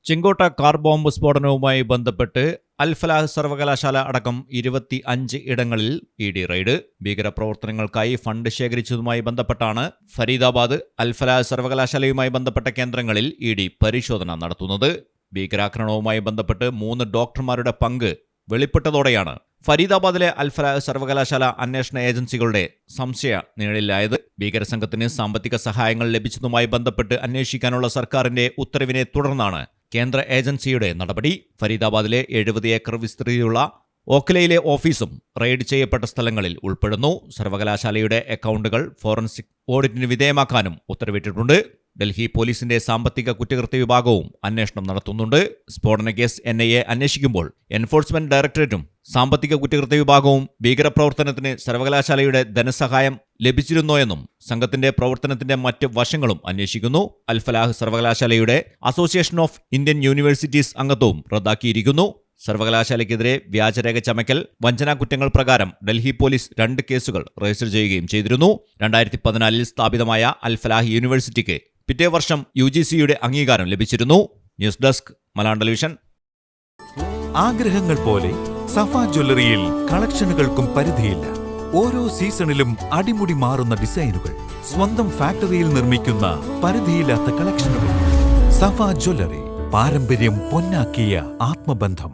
ചെങ്കോട്ട car bomb സ്ഫോടനവുമായി ബന്ധപ്പെട്ട് അൽ-ഫലാഹ് സർവകലാശാല അടക്കം 25 ഇടങ്ങളിൽ ഇഡി റെയ്ഡ്. ഭീകരപ്രവർത്തനങ്ങൾക്കായി ഫണ്ട് ശേഖരിച്ചതുമായി ബന്ധപ്പെട്ടാണ് ഫരീദാബാദ് അൽ-ഫലാഹ് സർവകലാശാലയുമായി ബന്ധപ്പെട്ട കേന്ദ്രങ്ങളിൽ ഇഡി പരിശോധന നടത്തുന്നത്. ഭീകരാക്രമണവുമായി ബന്ധപ്പെട്ട് 3 ഡോക്ടർമാരുടെ പങ്ക് വെളിപ്പെട്ടതോടെയാണ് ഫരീദാബാദിലെ അൽ-ഫലാഹ് സർവകലാശാല അന്വേഷണ ഏജൻസികളുടെ സംശയ നിഴലിലായത്. ഭീകരസംഘത്തിന് സാമ്പത്തിക സഹായങ്ങൾ ലഭിച്ചതുമായി ബന്ധപ്പെട്ട് അന്വേഷിക്കാനുള്ള സർക്കാരിന്റെ ഉത്തരവിനെ തുടർന്നാണ് കേന്ദ്ര ഏജൻസിയുടെ നടപടി. ഫരീദാബാദിലെ 70 ഏക്കർ വിസ്തൃതിയുള്ള ഓഖ്ലയിലെ ഓഫീസും റെയ്ഡ് ചെയ്യപ്പെട്ട സ്ഥലങ്ങളിൽ ഉൾപ്പെടുന്നു. സർവകലാശാലയുടെ അക്കൗണ്ടുകൾ ഫോറൻസിക് ഓഡിറ്റിന് വിധേയമാക്കാനും ഉത്തരവിട്ടിട്ടുണ്ട്. ഡൽഹി പോലീസിന്റെ സാമ്പത്തിക കുറ്റകൃത്യ വിഭാഗവും അന്വേഷണം നടത്തുന്നുണ്ട്. സ്ഫോടന കേസ് NIA അന്വേഷിക്കുമ്പോൾ എൻഫോഴ്സ്മെന്റ് ഡയറക്ടറേറ്റും സാമ്പത്തിക കുറ്റകൃത്യ വിഭാഗവും ഭീകരപ്രവർത്തനത്തിന് സർവകലാശാലയുടെ ധനസഹായം ലഭിച്ചിരുന്നോയെന്നും സംഘത്തിന്റെ പ്രവർത്തനത്തിന്റെ മറ്റ് വശങ്ങളും അന്വേഷിക്കുന്നു. അൽ-ഫലാഹ് സർവകലാശാലയുടെ അസോസിയേഷൻ ഓഫ് ഇന്ത്യൻ യൂണിവേഴ്സിറ്റീസ് അംഗത്വവും റദ്ദാക്കിയിരിക്കുന്നു. സർവകലാശാലയ്ക്കെതിരെ വ്യാജരേഖ ചമയ്ക്കൽ, വഞ്ചനാ കുറ്റങ്ങൾ പ്രകാരം ഡൽഹി പോലീസ് 2 കേസുകൾ രജിസ്റ്റർ ചെയ്യുകയും ചെയ്തിരുന്നു. 2014 സ്ഥാപിതമായ അൽ-ഫലാഹ് യൂണിവേഴ്സിറ്റിക്ക് പിറ്റേ വർഷം UGCയുടെ അംഗീകാരം ലഭിച്ചിരുന്നു. News desk Malayalam television. ആഗ്രഹങ്ങൾ പോലെ സഫ ജ്വല്ലറിയിൽ കളക്ഷനുകൾക്കും പരിധിയില്ല. ഓരോ സീസണിലും അടിമുടി മാറുന്ന ഡിസൈനുകൾ, സ്വന്തം ഫാക്ടറിയിൽ നിർമ്മിക്കുന്ന പരിധിയില്ലാത്ത കളക്ഷനുകൾ. സഫ ജ്വല്ലറി, പാരമ്പര്യം പൊന്നാക്കിയ ആത്മബന്ധം.